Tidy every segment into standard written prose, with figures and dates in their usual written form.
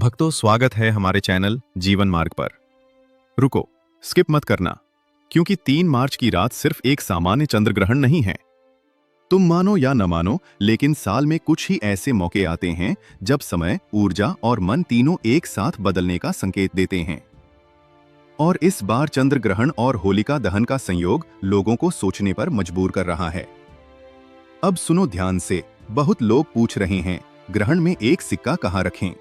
भक्तों, स्वागत है हमारे चैनल जीवन मार्ग पर। रुको, स्किप मत करना, क्योंकि 3 मार्च की रात सिर्फ एक सामान्य चंद्र ग्रहण नहीं है। तुम मानो या न मानो, लेकिन साल में कुछ ही ऐसे मौके आते हैं जब समय, ऊर्जा और मन तीनों एक साथ बदलने का संकेत देते हैं। और इस बार चंद्र ग्रहण और होलिका दहन का संयोग लोगों को सोचने पर मजबूर कर रहा है। अब सुनो ध्यान से, बहुत लोग पूछ रहे हैं, ग्रहण में एक सिक्का कहाँ रखें?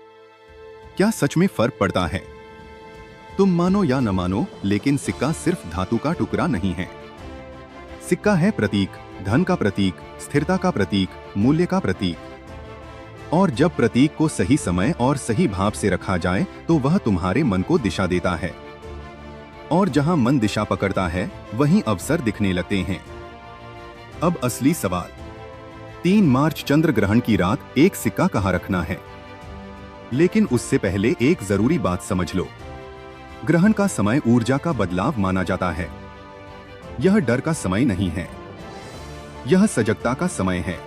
क्या सच में फर्क पड़ता है? तुम मानो या न मानो, लेकिन सिक्का सिर्फ धातु का टुकड़ा नहीं है। सिक्का है प्रतीक, धन का प्रतीक, स्थिरता का प्रतीक, मूल्य का प्रतीक। और जब प्रतीक को सही समय और सही भाव से रखा जाए तो वह तुम्हारे मन को दिशा देता है। और जहां मन दिशा पकड़ता है, वहीं अवसर दिखने लगते हैं। अब असली सवाल, 3 मार्च चंद्र ग्रहण की रात एक सिक्का कहाँ रखना है? लेकिन उससे पहले एक जरूरी बात समझ लो। ग्रहण का समय ऊर्जा का बदलाव माना जाता है। यह डर का समय नहीं है, यह सजगता का समय है।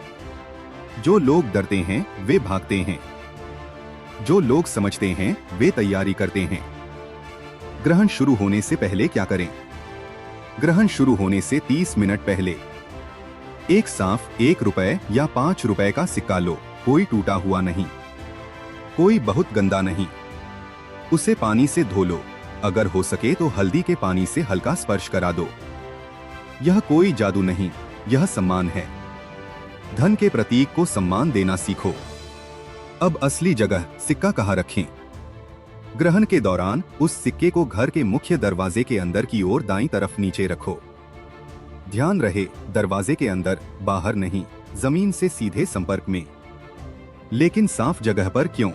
जो लोग डरते हैं वे भागते हैं, जो लोग समझते हैं वे तैयारी करते हैं। ग्रहण शुरू होने से पहले क्या करें? ग्रहण शुरू होने से 30 मिनट पहले एक साफ 1 रुपए या 5 रुपए का सिक्का लो। कोई टूटा हुआ नहीं, कोई बहुत गंदा नहीं। उसे पानी से धो लो, अगर हो सके तो हल्दी के पानी से हल्का स्पर्श करा दो। यह कोई जादू नहीं, यह सम्मान है। धन के प्रतीक को सम्मान देना सीखो। अब असली जगह, सिक्का कहाँ रखें? ग्रहण के दौरान उस सिक्के को घर के मुख्य दरवाजे के अंदर की ओर दाईं तरफ नीचे रखो। ध्यान रहे, दरवाजे के अंदर, बाहर नहीं, जमीन से सीधे संपर्क में। लेकिन साफ जगह पर क्यों?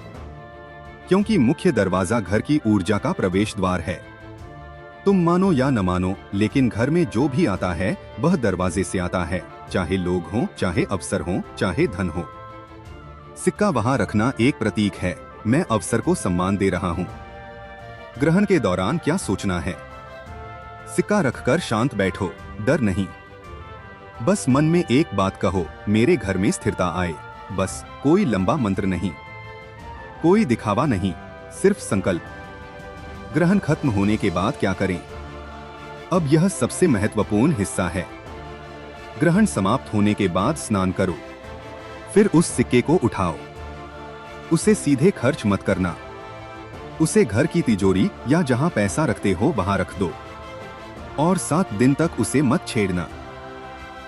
क्योंकि मुख्य दरवाजा घर की ऊर्जा का प्रवेश द्वार है। तुम मानो या न मानो, लेकिन घर में जो भी आता है वह दरवाजे से आता है, चाहे लोग हों, चाहे अवसर हों, चाहे धन हो। सिक्का वहां रखना एक प्रतीक है, मैं अवसर को सम्मान दे रहा हूं। ग्रहण के दौरान क्या सोचना है? सिक्का रखकर शांत बैठो, डर नहीं। बस मन में एक बात कहो, मेरे घर में स्थिरता आए। बस, कोई लंबा मंत्र नहीं, कोई दिखावा नहीं, सिर्फ संकल्प। ग्रहण खत्म होने के बाद क्या करें? अब यह सबसे महत्वपूर्ण हिस्सा है। ग्रहण समाप्त होने के बाद स्नान करो, फिर उस सिक्के को उठाओ। उसे सीधे खर्च मत करना, उसे घर की तिजोरी या जहां पैसा रखते हो वहां रख दो। और 7 दिन तक उसे मत छेड़ना।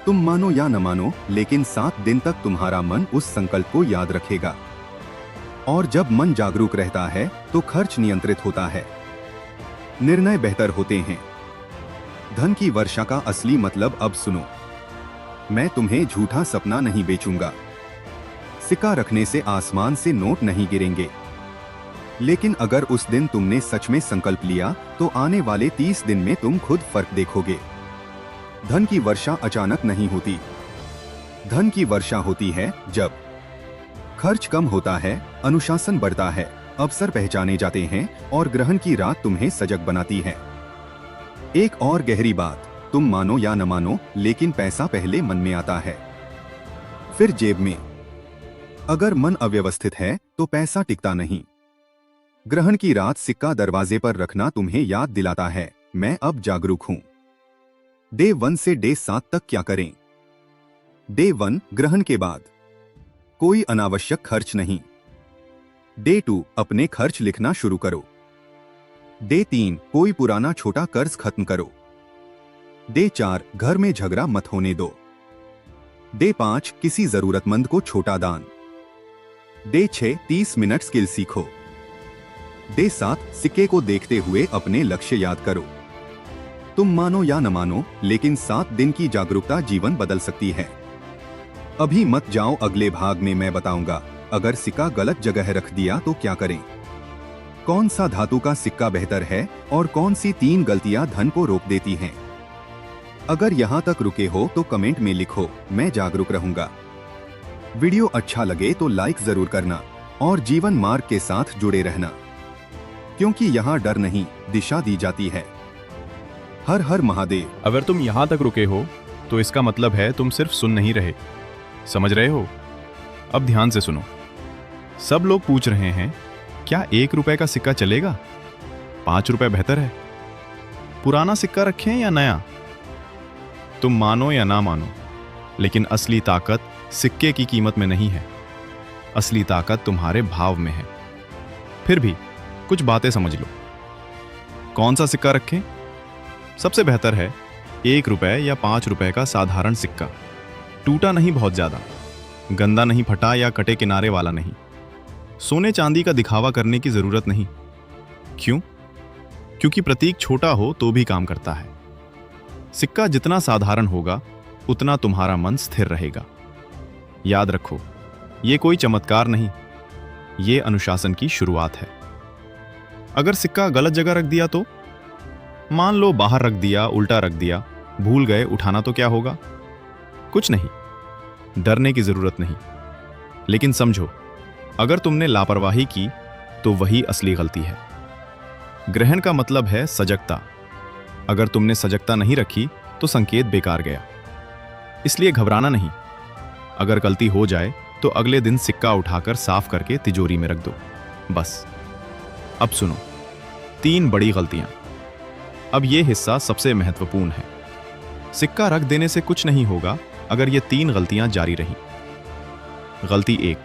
तुम मानो या न मानो, लेकिन 7 दिन तक तुम्हारा मन उस संकल्प को याद रखेगा। और जब मन जागरूक रहता है तो खर्च नियंत्रित होता है, निर्णय बेहतर होते हैं। धन की वर्षा का असली मतलब अब सुनो। मैं तुम्हें झूठा सपना नहीं बेचूंगा। सिक्का रखने से आसमान से नोट नहीं गिरेंगे। लेकिन अगर उस दिन तुमने सच में संकल्प लिया तो आने वाले 30 दिन में तुम खुद फर्क देखोगे। धन की वर्षा अचानक नहीं होती। धन की वर्षा होती है जब खर्च कम होता है, अनुशासन बढ़ता है, अवसर पहचाने जाते हैं और ग्रहण की रात तुम्हें सजग बनाती है। एक और गहरी बात, तुम मानो या न मानो, लेकिन पैसा पहले मन में आता है, फिर जेब में। अगर मन अव्यवस्थित है तो पैसा टिकता नहीं। ग्रहण की रात सिक्का दरवाजे पर रखना तुम्हें याद दिलाता है, मैं अब जागरूक हूं। डे 1 से डे 7 तक क्या करें? डे 1 ग्रहण के बाद कोई अनावश्यक खर्च नहीं। डे 2 अपने खर्च लिखना शुरू करो। डे 3 कोई पुराना छोटा कर्ज खत्म करो। डे 4 घर में झगड़ा मत होने दो। डे 5 किसी जरूरतमंद को छोटा दान। डे 6 30 मिनट स्किल सीखो। डे 7 सिक्के को देखते हुए अपने लक्ष्य याद करो। तुम मानो या न मानो, लेकिन 7 दिन की जागरूकता जीवन बदल सकती है। अभी मत जाओ, अगले भाग में मैं बताऊंगा, अगर सिक्का गलत जगह रख दिया तो क्या करें? कौन सा धातु का सिक्का बेहतर है और कौन सी 3 गलतियां धन को रोक देती हैं? अगर यहाँ तक रुके हो तो कमेंट में लिखो, मैं जागरूक रहूंगा। वीडियो अच्छा लगे तो लाइक जरूर करना और जीवन मार्ग के साथ जुड़े रहना, क्योंकि यहाँ डर नहीं, दिशा दी जाती है। हर हर महादेव। अगर तुम यहाँ तक रुके हो तो इसका मतलब है तुम सिर्फ सुन नहीं रहे, समझ रहे हो। अब ध्यान से सुनो। सब लोग पूछ रहे हैं क्या 1 रुपए का सिक्का चलेगा? 5 रुपए बेहतर है। पुराना सिक्का रखें या नया? तुम मानो या ना मानो, लेकिन असली ताकत सिक्के की कीमत में नहीं है। असली ताकत तुम्हारे भाव में है। फिर भी कुछ बातें समझ लो। कौन सा सिक्का रखें? सबसे बेहतर है 1 रुपए या 5 रुपए का साधारण सिक्का। टूटा नहीं बहुत ज्यादा, गंदा नहीं, फटा या कटे किनारे वाला नहीं। सोने चांदी का दिखावा करने की जरूरत नहीं। क्यों? क्योंकि प्रतीक छोटा हो तो भी काम करता है। सिक्का जितना साधारण होगा उतना तुम्हारा मन स्थिर रहेगा। याद रखो, यह कोई चमत्कार नहीं, यह अनुशासन की शुरुआत है। अगर सिक्का गलत जगह रख दिया तो? मान लो बाहर रख दिया, उल्टा रख दिया, भूल गए उठाना, तो क्या होगा? कुछ नहीं, डरने की जरूरत नहीं। लेकिन समझो, अगर तुमने लापरवाही की तो वही असली गलती है। ग्रहण का मतलब है सजगता। अगर तुमने सजगता नहीं रखी तो संकेत बेकार गया। इसलिए घबराना नहीं। अगर गलती हो जाए तो अगले दिन सिक्का उठाकर साफ करके तिजोरी में रख दो, बस। अब सुनो, 3 बड़ी गलतियां। अब यह हिस्सा सबसे महत्वपूर्ण है। सिक्का रख देने से कुछ नहीं होगा अगर ये 3 गलतियां जारी रहीं। गलती 1,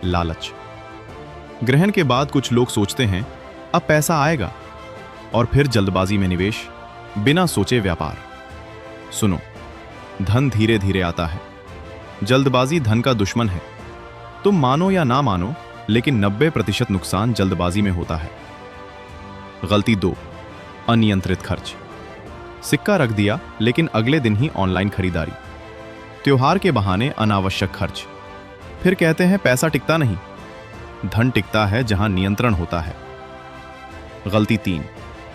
लालच। ग्रहण के बाद कुछ लोग सोचते हैं अब पैसा आएगा, और फिर जल्दबाजी में निवेश, बिना सोचे व्यापार। सुनो, धन धीरे धीरे आता है। जल्दबाजी धन का दुश्मन है। तुम मानो या ना मानो, लेकिन 90% नुकसान जल्दबाजी में होता है। गलती 2, अनियंत्रित खर्च। सिक्का रख दिया लेकिन अगले दिन ही ऑनलाइन खरीदारी, त्योहार के बहाने अनावश्यक खर्च। फिर कहते हैं पैसा टिकता नहीं। धन टिकता है जहां नियंत्रण होता है। गलती 3,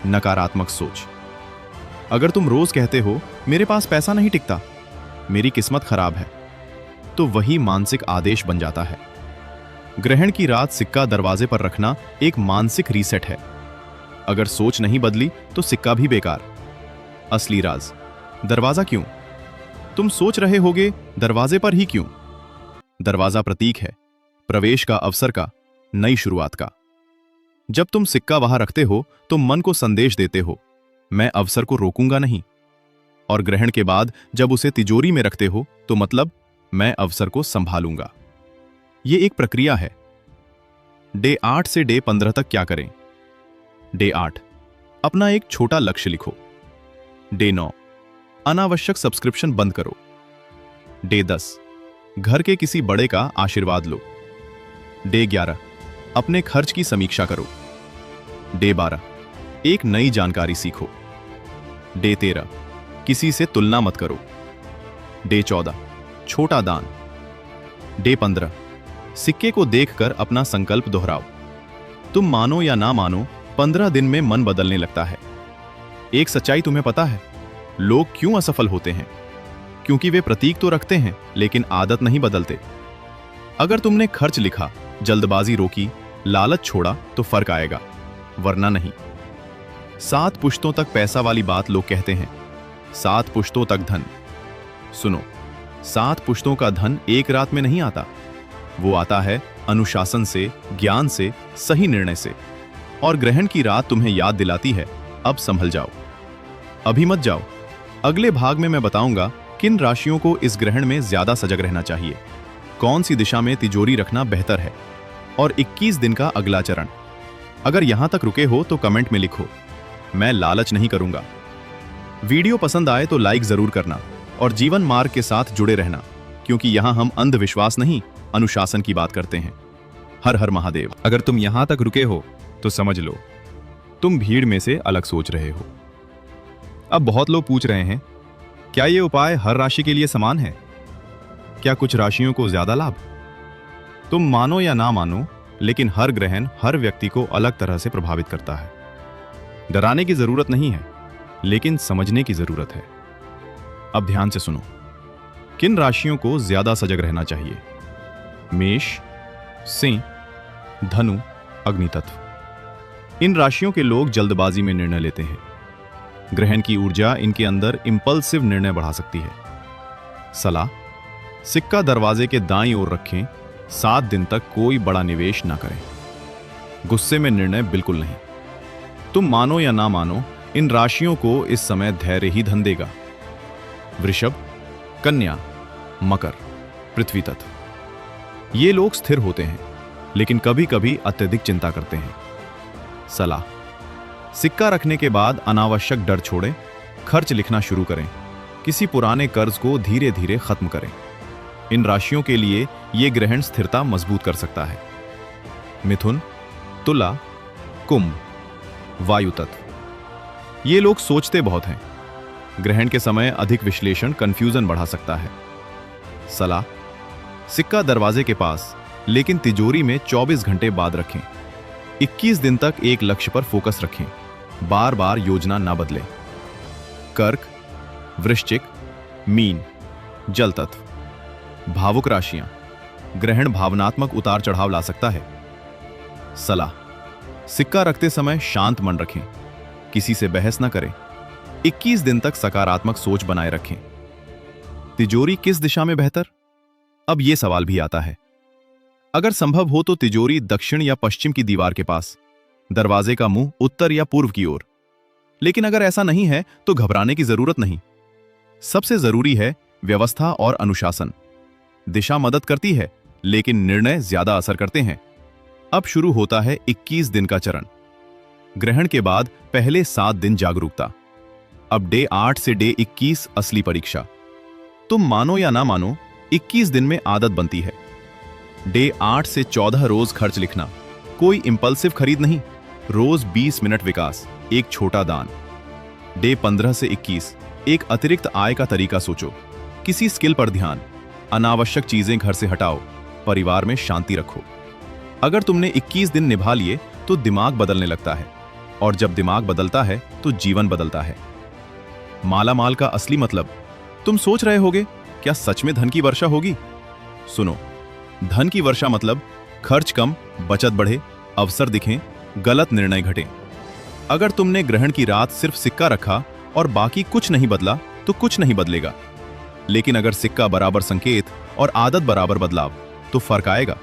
नकारात्मक सोच। अगर तुम रोज कहते हो मेरे पास पैसा नहीं टिकता, मेरी किस्मत खराब है, तो वही मानसिक आदेश बन जाता है। ग्रहण की रात सिक्का दरवाजे पर रखना एक मानसिक रीसेट है। अगर सोच नहीं बदली तो सिक्का भी बेकार। असली राज, दरवाजा क्यों? तुम सोच रहे होगे दरवाजे पर ही क्यों? दरवाजा प्रतीक है, प्रवेश का, अवसर का, नई शुरुआत का। जब तुम सिक्का वहां रखते हो तो मन को संदेश देते हो, मैं अवसर को रोकूंगा नहीं। और ग्रहण के बाद जब उसे तिजोरी में रखते हो तो मतलब, मैं अवसर को संभालूंगा। यह एक प्रक्रिया है। डे 8 से डे 15 तक क्या करें? डे 8, अपना एक छोटा लक्ष्य लिखो। डे 9, अनावश्यक सब्सक्रिप्शन बंद करो। डे 10, घर के किसी बड़े का आशीर्वाद लो। डे 11, अपने खर्च की समीक्षा करो। डे 12, एक नई जानकारी सीखो। डे 13, किसी से तुलना मत करो। डे 14, छोटा दान। डे 15, सिक्के को देखकर अपना संकल्प दोहराओ। तुम मानो या ना मानो, 15 दिन में मन बदलने लगता है। एक सच्चाई तुम्हें पता है, लोग क्यों असफल होते हैं? क्योंकि वे प्रतीक तो रखते हैं लेकिन आदत नहीं बदलते। अगर तुमने खर्च लिखा, जल्दबाजी रोकी, लालच छोड़ा तो फर्क आएगा, वरना नहीं। 7 पुश्तों तक पैसा वाली बात लोग कहते हैं, 7 पुश्तों तक धन। सुनो, 7 पुश्तों का धन एक रात में नहीं आता। वो आता है अनुशासन से, ज्ञान से, सही निर्णय से। और ग्रहण की रात तुम्हें याद दिलाती है, अब संभल जाओ, अभी मत जाओ। अगले भाग में मैं बताऊंगा किन राशियों को इस ग्रहण में ज्यादा सजग रहना चाहिए, कौन सी दिशा में तिजोरी रखना बेहतर है, और 21 दिन का अगला चरण। अगर यहां तक रुके हो तो कमेंट में लिखो, मैं लालच नहीं करूंगा। वीडियो पसंद आए तो लाइक जरूर करना और जीवन मार्ग के साथ जुड़े रहना, क्योंकि यहां हम अंधविश्वास नहीं, अनुशासन की बात करते हैं। हर हर महादेव। अगर तुम यहां तक रुके हो तो समझ लो, तुम भीड़ में से अलग सोच रहे हो। अब बहुत लोग पूछ रहे हैं, क्या ये उपाय हर राशि के लिए समान है? क्या कुछ राशियों को ज्यादा लाभ? तुम मानो या ना मानो, लेकिन हर ग्रहण हर व्यक्ति को अलग तरह से प्रभावित करता है। डराने की जरूरत नहीं है, लेकिन समझने की जरूरत है। अब ध्यान से सुनो, किन राशियों को ज्यादा सजग रहना चाहिए? मेष, सिंह, धनु, अग्नि तत्व। इन राशियों के लोग जल्दबाजी में निर्णय लेते हैं। ग्रहण की ऊर्जा इनके अंदर इंपल्सिव निर्णय बढ़ा सकती है। सलाह, सिक्का दरवाजे के दाईं ओर रखें, 7 दिन तक कोई बड़ा निवेश ना करें। गुस्से में निर्णय बिल्कुल नहीं। तुम मानो या ना मानो, इन राशियों को इस समय धैर्य ही धन देगा। वृषभ, कन्या, मकर, पृथ्वी तत्व। ये लोग स्थिर होते हैं, लेकिन कभी कभी अत्यधिक चिंता करते हैं। सलाह: सिक्का रखने के बाद अनावश्यक डर छोड़ें, खर्च लिखना शुरू करें, किसी पुराने कर्ज को धीरे धीरे खत्म करें। इन राशियों के लिए यह ग्रहण स्थिरता मजबूत कर सकता है। मिथुन, तुला, कुंभ, वायु तत्व। ये लोग सोचते बहुत हैं। ग्रहण के समय अधिक विश्लेषण कंफ्यूजन बढ़ा सकता है। सलाह: सिक्का दरवाजे के पास, लेकिन तिजोरी में 24 घंटे बाद रखें। 21 दिन तक एक लक्ष्य पर फोकस रखें, बार बार योजना ना बदलें। कर्क, वृश्चिक, मीन, जल तत्व। भावुक राशियां। ग्रहण भावनात्मक उतार चढ़ाव ला सकता है। सलाह: सिक्का रखते समय शांत मन रखें, किसी से बहस न करें। 21 दिन तक सकारात्मक सोच बनाए रखें। तिजोरी किस दिशा में बेहतर? अब यह सवाल भी आता है। अगर संभव हो तो तिजोरी दक्षिण या पश्चिम की दीवार के पास, दरवाजे का मुंह उत्तर या पूर्व की ओर। लेकिन अगर ऐसा नहीं है तो घबराने की जरूरत नहीं। सबसे जरूरी है व्यवस्था और अनुशासन। दिशा मदद करती है, लेकिन निर्णय ज्यादा असर करते हैं। अब शुरू होता है 21 दिन का चरण। ग्रहण के बाद पहले 7 दिन जागरूकता। अब डे 8 से डे 21 असली परीक्षा। तुम मानो या ना मानो, 21 दिन में आदत बनती है। डे 8 से 14 रोज खर्च लिखना, कोई इंपल्सिव खरीद नहीं, रोज 20 मिनट विकास, एक छोटा दान। डे 15 से 21 एक अतिरिक्त आय का तरीका सोचो, किसी स्किल पर ध्यान, अनावश्यक चीजें घर से हटाओ, परिवार में शांति रखो। अगर तुमने 21 दिन निभा लिए तो दिमाग बदलने लगता है, और जब दिमाग बदलता है तो जीवन बदलता है। माला माल का असली मतलब। तुम सोच रहे होगे, क्या सच में धन की वर्षा होगी? सुनो, धन की वर्षा मतलब खर्च कम, बचत बढ़े, अवसर दिखें, गलत निर्णय घटें। अगर तुमने ग्रहण की रात सिर्फ सिक्का रखा और बाकी कुछ नहीं बदला तो कुछ नहीं बदलेगा। लेकिन अगर सिक्का बराबर संकेत और आदत बराबर बदलाव, तो फर्क आएगा।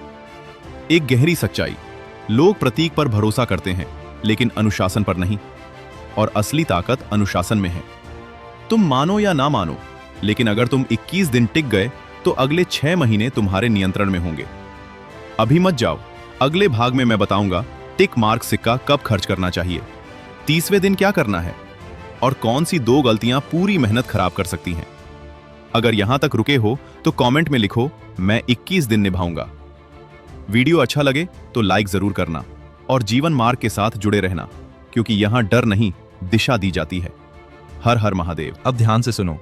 एक गहरी सच्चाई, लोग प्रतीक पर भरोसा करते हैं लेकिन अनुशासन पर नहीं, और असली ताकत अनुशासन में है। तुम मानो या ना मानो, लेकिन अगर तुम 21 दिन टिक गए तो अगले 6 महीने तुम्हारे नियंत्रण में होंगे। अभी मत जाओ, अगले भाग में मैं बताऊंगा टिक मार्क सिक्का कब खर्च करना चाहिए, 30वें दिन क्या करना है, और कौन सी 2 गलतियां पूरी मेहनत खराब कर सकती हैं। अगर यहां तक रुके हो तो कमेंट में लिखो, मैं 21 दिन निभाऊंगा। वीडियो अच्छा लगे तो लाइक जरूर करना, और जीवन मार्ग के साथ जुड़े रहना, क्योंकि यहां डर नहीं, दिशा दी जाती है। हर हर महादेव। अब ध्यान से सुनो।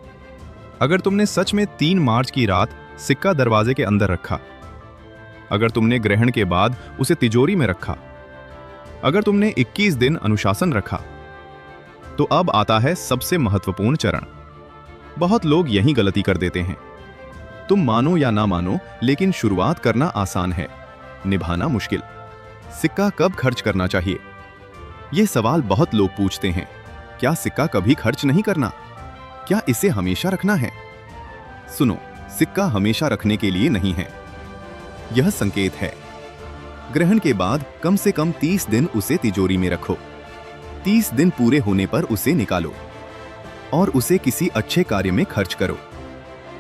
अगर तुमने सच में 3 मार्च की रात सिक्का दरवाजे के अंदर रखा, अगर तुमने ग्रहण के बाद उसे तिजोरी में रखा, अगर तुमने 21 दिन अनुशासन रखा, तो अब आता है सबसे महत्वपूर्ण चरण। बहुत लोग यही गलती कर देते हैं। तुम मानो या ना मानो, लेकिन शुरुआत करना आसान है, निभाना मुश्किल। सिक्का कब खर्च करना चाहिए? यह सवाल बहुत लोग पूछते हैं। क्या सिक्का कभी खर्च नहीं करना? क्या इसे हमेशा रखना है? सुनो, सिक्का हमेशा रखने के लिए नहीं है। यह संकेत है। ग्रहण के बाद कम से कम 30 दिन उसे तिजोरी में रखो। 30 दिन पूरे होने पर उसे निकालो और उसे किसी अच्छे कार्य में खर्च करो,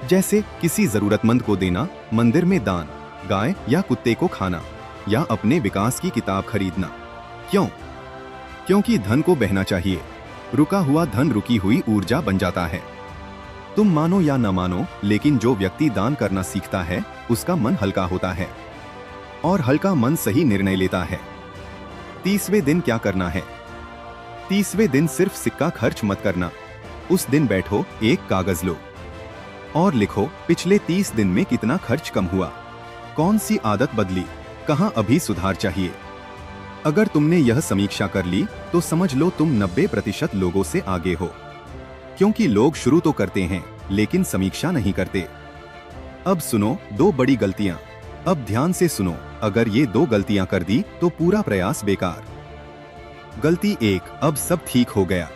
जैसे किसी जरूरतमंद को देना, मंदिर में दान, गाय या कुत्ते को खाना, या अपने विकास की किताब खरीदना। क्यों? क्योंकि धन को बहना चाहिए। रुका हुआ धन रुकी हुई ऊर्जा बन जाता है। तुम मानो या न मानो, लेकिन जो व्यक्ति दान करना सीखता है उसका मन हल्का होता है, और हल्का मन सही निर्णय लेता है। 30वें दिन क्या करना है? 30वें दिन सिर्फ सिक्का खर्च मत करना। उस दिन बैठो, एक कागज लो और लिखो पिछले 30 दिन में कितना खर्च कम हुआ, कौन सी आदत बदली, कहां अभी सुधार चाहिए। अगर तुमने यह समीक्षा कर ली तो समझ लो तुम 90% लोगों से आगे हो, क्योंकि लोग शुरू तो करते हैं लेकिन समीक्षा नहीं करते। अब सुनो 2 बड़ी गलतियां। अब ध्यान से सुनो, अगर ये 2 गलतियां कर दी तो पूरा प्रयास बेकार। गलती 1, अब सब ठीक हो गया।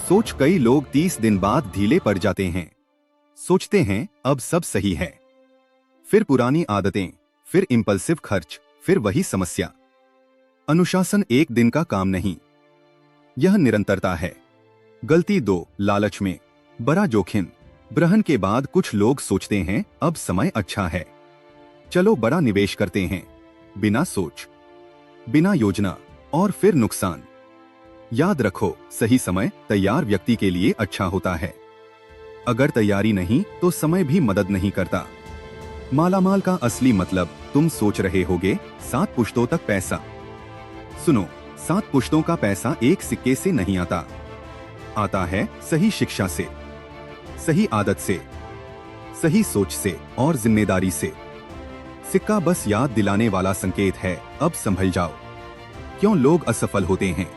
सोच, कई लोग 30 दिन बाद ढीले पड़ जाते हैं। सोचते हैं अब सब सही है, फिर पुरानी आदतें, फिर इंपल्सिव खर्च, फिर वही समस्या। अनुशासन एक दिन का काम नहीं, यह निरंतरता है। गलती 2, लालच में बड़ा जोखिम। ग्रहण के बाद कुछ लोग सोचते हैं अब समय अच्छा है, चलो बड़ा निवेश करते हैं, बिना सोच, बिना योजना, और फिर नुकसान। याद रखो, सही समय तैयार व्यक्ति के लिए अच्छा होता है। अगर तैयारी नहीं तो समय भी मदद नहीं करता। मालामाल का असली मतलब तुम सोच रहे होगे 7 पुश्तों तक पैसा। सुनो, 7 पुश्तों का पैसा एक सिक्के से नहीं आता। आता है सही शिक्षा से, सही आदत से, सही सोच से और जिम्मेदारी से। सिक्का बस याद दिलाने वाला संकेत है, अब संभल जाओ। क्यों लोग असफल होते हैं?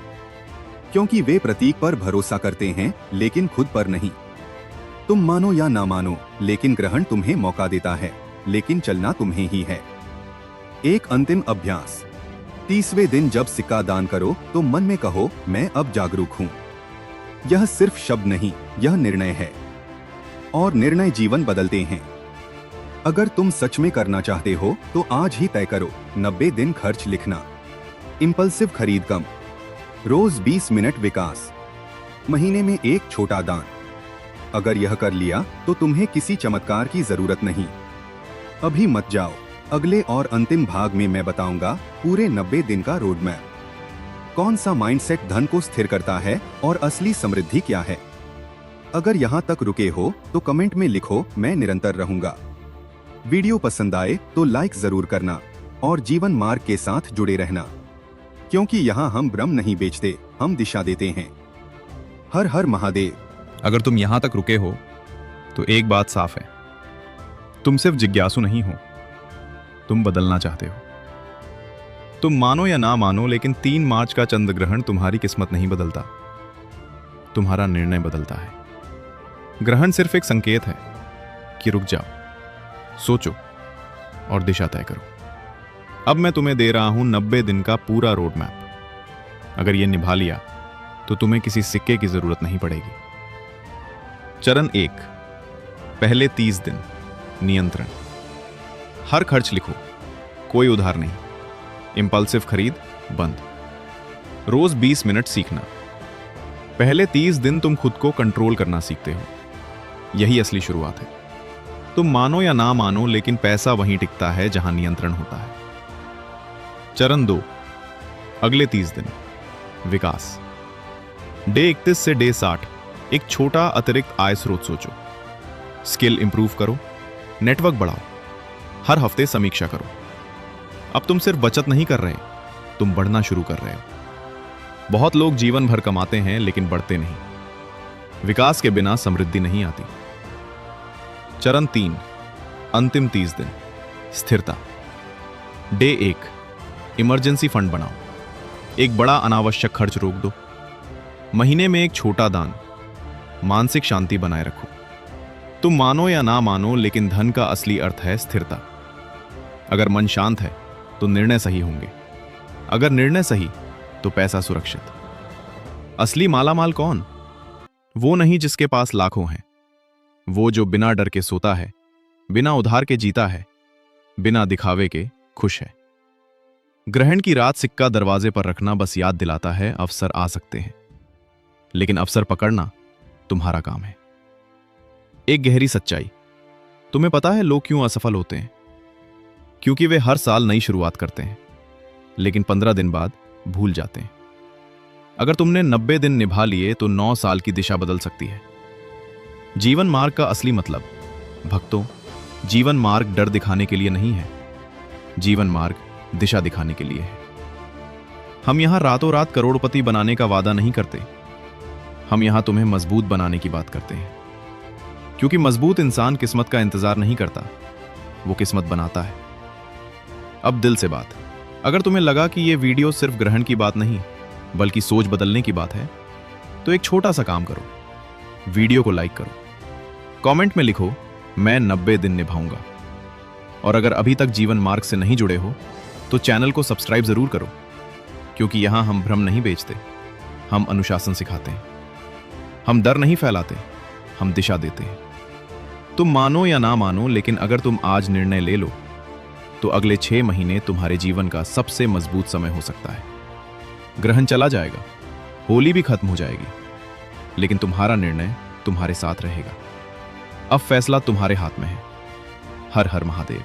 क्योंकि वे प्रतीक पर भरोसा करते हैं लेकिन खुद पर नहीं। तुम मानो या ना मानो, लेकिन ग्रहण तुम्हें मौका देता है, लेकिन चलना तुम्हें ही है। एक अंतिम अभ्यास। 30वें दिन जब सिक्का दान करो तो मन में कहो, मैं अब जागरूक हूँ। यह सिर्फ शब्द नहीं, यह निर्णय है, और निर्णय जीवन बदलते हैं। अगर तुम सच में करना चाहते हो तो आज ही तय करो, 90 दिन खर्च लिखना, इंपल्सिव खरीद कम, रोज 20 मिनट विकास, महीने में एक छोटा दान। अगर यह कर लिया तो तुम्हें किसी चमत्कार की जरूरत नहीं। अभी मत जाओ, अगले और अंतिम भाग में मैं बताऊंगा पूरे 90 दिन का रोड मैप। कौन सा माइंडसेट धन को स्थिर करता है और असली समृद्धि क्या है। अगर यहाँ तक रुके हो तो कमेंट में लिखो, मैं निरंतर रहूंगा। वीडियो पसंद आए तो लाइक जरूर करना और जीवन मार्ग के साथ जुड़े रहना, क्योंकि यहाँ हम भ्रम नहीं बेचते, हम दिशा देते हैं। हर हर महादेव। अगर तुम यहां तक रुके हो तो एक बात साफ है, तुम सिर्फ जिज्ञासु नहीं हो, तुम बदलना चाहते हो। तुम मानो या ना मानो, लेकिन 3 मार्च का चंद्र ग्रहण तुम्हारी किस्मत नहीं बदलता, तुम्हारा निर्णय बदलता है। ग्रहण सिर्फ एक संकेत है कि रुक जाओ, सोचो और दिशा तय करो। अब मैं तुम्हें दे रहा हूं 90 दिन का पूरा रोड मैप। अगर यह निभा लिया तो तुम्हें किसी सिक्के की जरूरत नहीं पड़ेगी। चरण 1, पहले 30 दिन नियंत्रण। हर खर्च लिखो, कोई उधार नहीं, इंपल्सिव खरीद बंद, रोज 20 मिनट सीखना। पहले 30 दिन तुम खुद को कंट्रोल करना सीखते हो, यही असली शुरुआत है। तुम मानो या ना मानो, लेकिन पैसा वहीं टिकता है जहां नियंत्रण होता है। चरण 2, अगले 30 दिन विकास। डे 31 से डे 60 एक छोटा अतिरिक्त आय स्रोत सोचो। स्किल इंप्रूव करो, नेटवर्क बढ़ाओ, हर हफ्ते समीक्षा करो। अब तुम सिर्फ बचत नहीं कर रहे, तुम बढ़ना शुरू कर रहे हो। बहुत लोग जीवन भर कमाते हैं लेकिन बढ़ते नहीं। विकास के बिना समृद्धि नहीं आती। चरण 3, अंतिम 30 दिन स्थिरता। डे 1, इमरजेंसी फंड बनाओ। एक बड़ा अनावश्यक खर्च रोक दो, महीने में एक छोटा दान, मानसिक शांति बनाए रखो। तुम मानो या ना मानो, लेकिन धन का असली अर्थ है स्थिरता। अगर मन शांत है तो निर्णय सही होंगे, अगर निर्णय सही तो पैसा सुरक्षित। असली मालामाल कौन? वो नहीं जिसके पास लाखों हैं, वो जो बिना डर के सोता है, बिना उधार के जीता है, बिना दिखावे के खुश है। ग्रहण की रात सिक्का दरवाजे पर रखना बस याद दिलाता है अवसर आ सकते हैं, लेकिन अवसर पकड़ना तुम्हारा काम है। एक गहरी सच्चाई, तुम्हें पता है लोग क्यों असफल होते हैं? क्योंकि वे हर साल नई शुरुआत करते हैं, लेकिन 15 दिन बाद भूल जाते हैं। अगर तुमने 90 दिन निभा लिए तो 9 साल की दिशा बदल सकती है। जीवन मार्ग का असली मतलब, भक्तों, जीवन मार्ग डर दिखाने के लिए नहीं है, जीवन मार्ग दिशा दिखाने के लिए है। हम यहां रातों रात करोड़पति बनाने का वादा नहीं करते, हम यहां तुम्हें मजबूत बनाने की बात करते हैं। क्योंकि मजबूत इंसान किस्मत का इंतजार नहीं करता, वो किस्मत बनाता है। अब दिल से बात, अगर तुम्हें लगा कि यह वीडियो सिर्फ ग्रहण की बात नहीं बल्कि सोच बदलने की बात है, तो एक छोटा सा काम करो, वीडियो को लाइक करो, कमेंट में लिखो मैं 90 दिन निभाऊंगा। और अगर अभी तक जीवन मार्ग से नहीं जुड़े हो तो चैनल को सब्सक्राइब जरूर करो, क्योंकि यहां हम भ्रम नहीं बेचते, हम अनुशासन सिखाते हैं। हम डर नहीं फैलाते, हम दिशा देते हैं। तुम मानो या ना मानो, लेकिन अगर तुम आज निर्णय ले लो तो अगले 6 महीने तुम्हारे जीवन का सबसे मजबूत समय हो सकता है। ग्रहण चला जाएगा, होली भी खत्म हो जाएगी, लेकिन तुम्हारा निर्णय तुम्हारे साथ रहेगा। अब फैसला तुम्हारे हाथ में है। हर हर महादेव।